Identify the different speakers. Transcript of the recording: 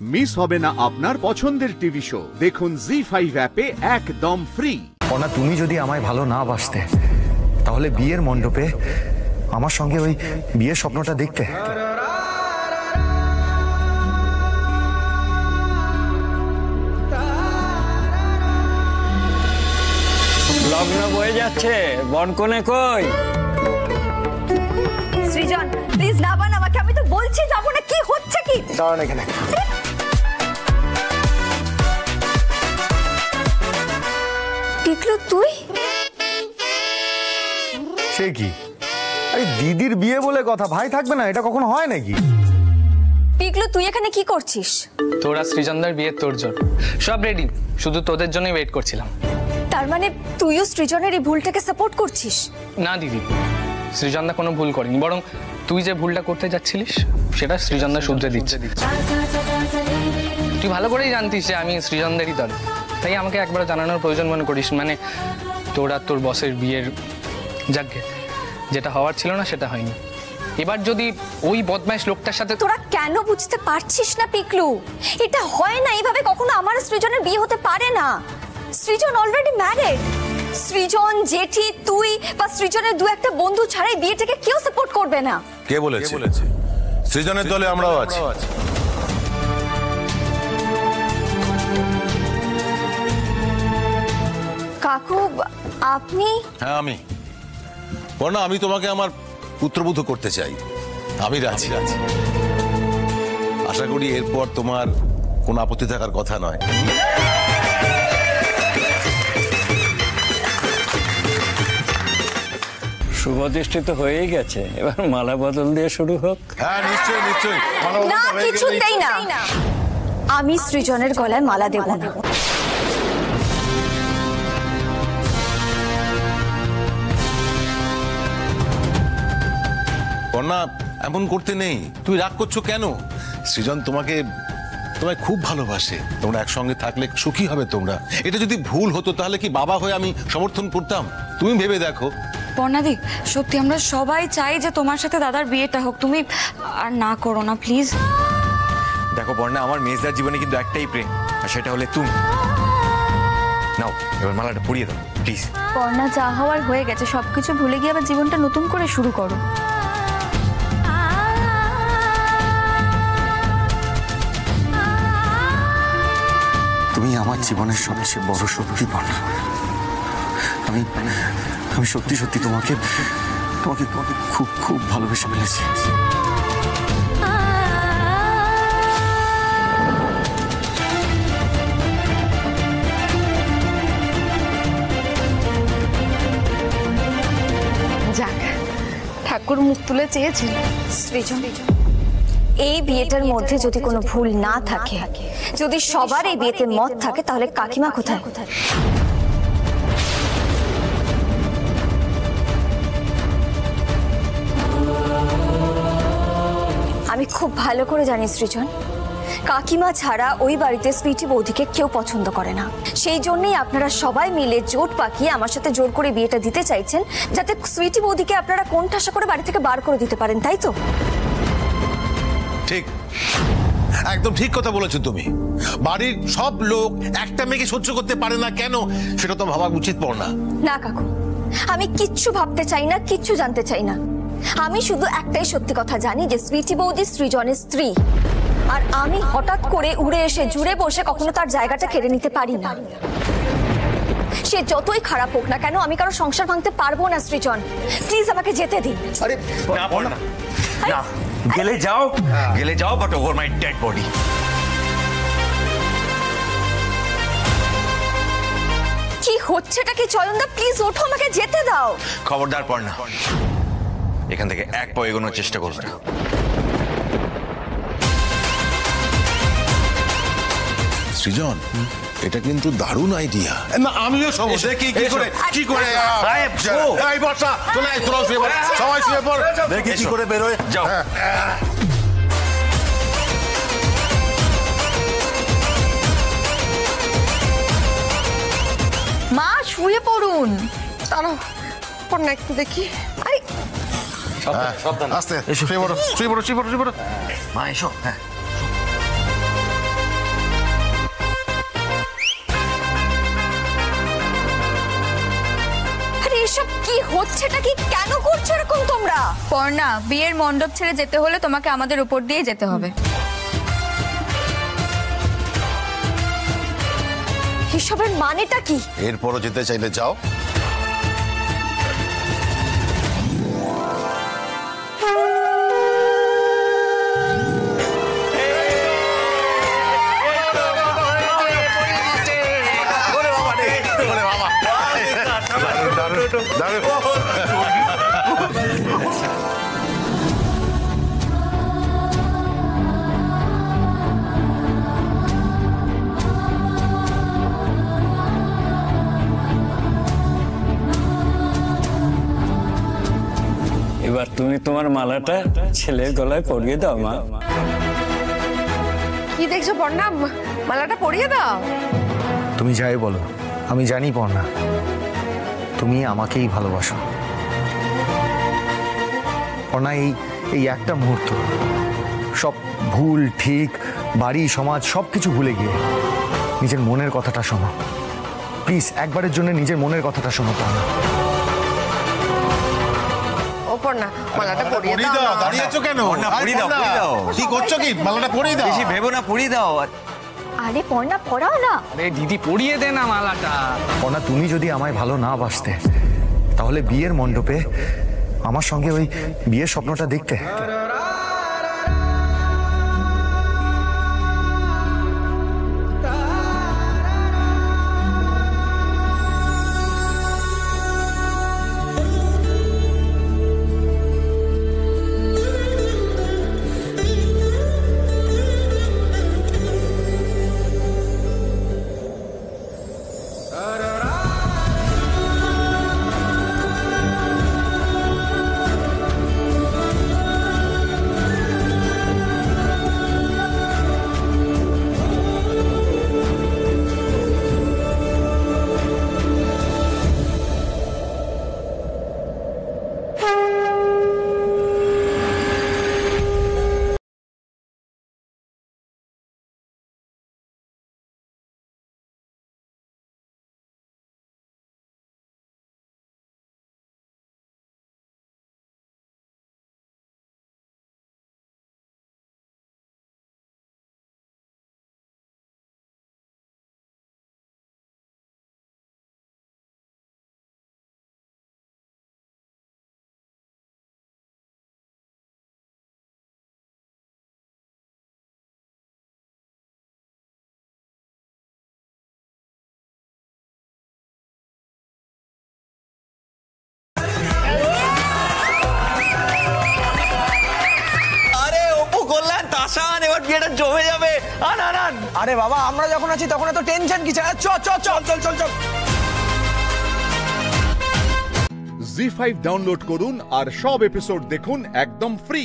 Speaker 1: Miss হবে না আপনার পছন্দের টিভি শো। দেখুন জি5 অ্যাপে একদম ফ্রি।
Speaker 2: অনা, তুমি যদি আমায় ভালো না বাসতে তাহলে বিয়ের মণ্ডপে আমার সঙ্গে ওই বিয়ের স্বপ্নটা দেখতে।
Speaker 3: লগ্ন বয়ে যাচ্ছে, বনকনে কই?
Speaker 4: সৃজন প্লিজ না বান আমাকে, আমি তো বলছি যাবো না। কি হচ্ছে কি?
Speaker 2: দাঁড়ান এখানে।
Speaker 4: টিকলু তুই?
Speaker 2: সে কি? আরে দিদির বিয়ে বলে কথা, ভাই থাকবে না? এটা কখনো হয় নাকি?
Speaker 4: টিকলু তুই এখানে কি করছিস?
Speaker 5: তোরা সৃজনদার বিয়ের তোড়জোড় সব রেডি, শুধু তোদের জন্যই ওয়েট করছিলাম।
Speaker 4: তার মানে তুইও সৃজনের এই ভুলটাকে সাপোর্ট করছিস?
Speaker 5: না দিদি, সৃজনদা কোনো ভুল করেনি, বরং তুই যে ভুলটা করতে যাচ্ছিলিস সেটা সৃজনদা শুধরে দিচ্ছে। তুই ভালো করেই জানতিস যে আমি সৃজনদেরই দল, তাই আমাকে একবার জানানোর প্রয়োজন মনে করিস। মানে তোরা তোর বসের বিয়ের যাজ্ঞে যেটা হওয়ার ছিল না সেটা হয়নি। এবার যদি ওই বদমাইশ লোকটার সাথে
Speaker 4: তোরা কেন বুঝতে পারছিস না পিকলু? এটা হয় না, এইভাবে কখনো আমার সৃজনের বিয়ে হতে পারে না। সৃজন অলরেডি ম্যারিড। সৃজন, জেঠি, তুই বা সৃজনের দু একটা বন্ধু ছাড়াই বিয়েটাকে কেউ সাপোর্ট করবে না।
Speaker 6: কে বলেছে? সৃজনের দলে আমরাও আছি।
Speaker 4: কাকু আপনি?
Speaker 6: হ্যাঁ আমি। বর্ণা, আমি তোমাকে আমার পুত্রবধূ করতে চাই। আমি রাজি। আশা করি এরপর তোমার কোনো আপত্তি থাকার কথা নয়।
Speaker 3: শুভদৃষ্টি তো হয়েই গেছে, এবার মালা বদল দিয়ে শুরু হোক।
Speaker 6: হ্যাঁ নিশ্চয়ই।
Speaker 4: না, কিছুতেই না। আমি সৃজনের গলায় মালা দেব না।
Speaker 6: বর্ণা, এমন করতে নেই। তুই রাগ করছো কেন? সৃজন তোমায় খুব ভালোবাসে। তোমরা একসঙ্গে থাকলে সুখী হবে তোমরা। এটা যদি ভুল হতো তাহলে কি বাবা হয়ে আমি সমর্থন করতাম? তুমি ভেবে দেখো।
Speaker 7: বর্ণাদি, সত্যি আমরা সবাই চাই যে তোমার সাথে দাদার বিয়েটা হোক। তুমি আর না করো না প্লিজ।
Speaker 2: দেখো বর্ণা, আমার মেজদার জীবনে কিন্তু একটাই প্রেম, আর সেটা হলে তুমি। নাও এবার মালাটা পরিয়ে দাও প্লিজ।
Speaker 7: বর্ণা, যা হওয়ার হয়ে গেছে, সবকিছু ভুলে গিয়ে আবার জীবনটা নতুন করে শুরু করো।
Speaker 2: তুমি আমার জীবনের সবচেয়ে বড় শক্তি বর্ণা। আমি সত্যি তোমাকে খুব খুব ভালোবেসে ফেলেছি।
Speaker 7: যাক, ঠাকুর মুখ তুলে চেয়েছিল।
Speaker 4: সৃজন, এই বিয়েটার মধ্যে যদি কোনো ভুল না থাকে, যদি সবার এই বিয়েতে মত থাকে, তাহলে কাকিমা কোথায়? আমি খুব ভালো করে জানি সৃজন, কাকিমা ছাড়া ওই বাড়িতে সুইটি বৌদিকে কেউ পছন্দ করে না। সেই জন্যই আপনারা সবাই মিলে জোট পাকিয়ে আমার সাথে জোর করে বিয়েটা দিতে চাইছেন, যাতে সুইটি বৌদিকে আপনারা কোণঠাসা করে বাড়ি থেকে বার করে দিতে পারেন, তাই তো?
Speaker 6: ঠিক, একদম ঠিক কথা বলেছো তুমি। বাড়ির সব লোক একটা মেয়েকে সহ্য করতে পারে না কেন, সেটা তো ভাবা উচিত পড়না।
Speaker 4: না কাকু, আমি কিচ্ছু ভাবতে চাই না, কিচ্ছু জানতে চাই না। আমি শুধু একটাই সত্যি কথা জানি, যে সুইটি বৌদি সৃজনের স্ত্রী, আর আমি হঠাৎ করে উড়ে এসে জুড়ে বসে কখনো তার জায়গাটা কেড়ে নিতে পারি না। সে যতই খারাপ হোক না কেন, আমি কারো সংসার ভাঙতে পারবো না। সৃজন, প্লিজ আমাকে যেতে দিন।
Speaker 2: আরে না, গেলে যাও but over my dead body.
Speaker 4: কি হচ্ছেটা কি? চয়নদা প্লিজ ওঠো, আমাকে যেতে দাও।
Speaker 2: খবরদার পড়না, এখান থেকে এক পা এগোনোর চেষ্টা করবে না।
Speaker 6: সৃজন, এটা কিন্তু দারুণ আইডিয়া। না আমিও সমস্যা কি করে এই বর্ষা চলে আয়, তোরা শুয়ে পড়, সবাই শুয়ে পড়, দেখি কি করে বেরোয়।
Speaker 2: যাও।
Speaker 7: মা শুয়ে পড়ুন। দাঁড়াও, পড়না একটু দেখি। আরে
Speaker 6: আস্তে শুয়ে পড়ো।
Speaker 2: মা এসো। হ্যাঁ
Speaker 4: হচ্ছেটা কি? কেন করছো এরকম তোমরা?
Speaker 7: পর্ণা, বিয়ের মণ্ডপ ছেড়ে যেতে হলে তোমাকে আমাদের উপর দিয়ে যেতে হবে।
Speaker 4: এসবের মানেটা কি?
Speaker 6: এরপরও যেতে চাইলে যাও।
Speaker 3: এবার তুমি তোমার মালাটা ছেলের গলায় পরিয়ে দাও মা।
Speaker 8: কি দেখছো পর্ণা? মালাটা পরিয়ে দাও।
Speaker 9: তুমি যাই বলো, আমি জানি পর্ণা তুমি আমাকেই ভালোবাসো। পর্ণা, এই একটা মুহূর্ত, সব ভুল ঠিক, বাড়ি সমাজ সবকিছু ভুলে গিয়ে নিজের মনের কথাটা শোনো প্লিজ। একবারের জন্য নিজের মনের কথাটা শোনো পর্ণা।
Speaker 8: ও পর্ণা, মালাটা পরিয়ে দাও।
Speaker 6: দাঁড়িয়ে আছো কেন?
Speaker 2: পরিয়ে দাও, পরিয়ে দাও।
Speaker 6: কি করছো কি? মালাটা পরিয়ে দাও।
Speaker 2: বেশি ভেবো না, পরিয়ে দাও।
Speaker 4: আরে পর্ণা, পড়াও না।
Speaker 5: আরে দিদি, পরিয়ে দে না মালাটা।
Speaker 9: পর্ণা, তুমি যদি আমায় ভালো না বাসতে তাহলে বিয়ের মণ্ডপে আমার সঙ্গে ওই বিয়ের স্বপ্নটা দেখতে।
Speaker 2: এবার বিয়েটা জমে যাবে।
Speaker 9: আরে বাবা, আমরা যখন আছি তখন এত টেনশন কি? চল চল চল চল চল চল।
Speaker 1: জি5 ডাউনলোড করুন আর সব এপিসোড দেখুন একদম ফ্রি।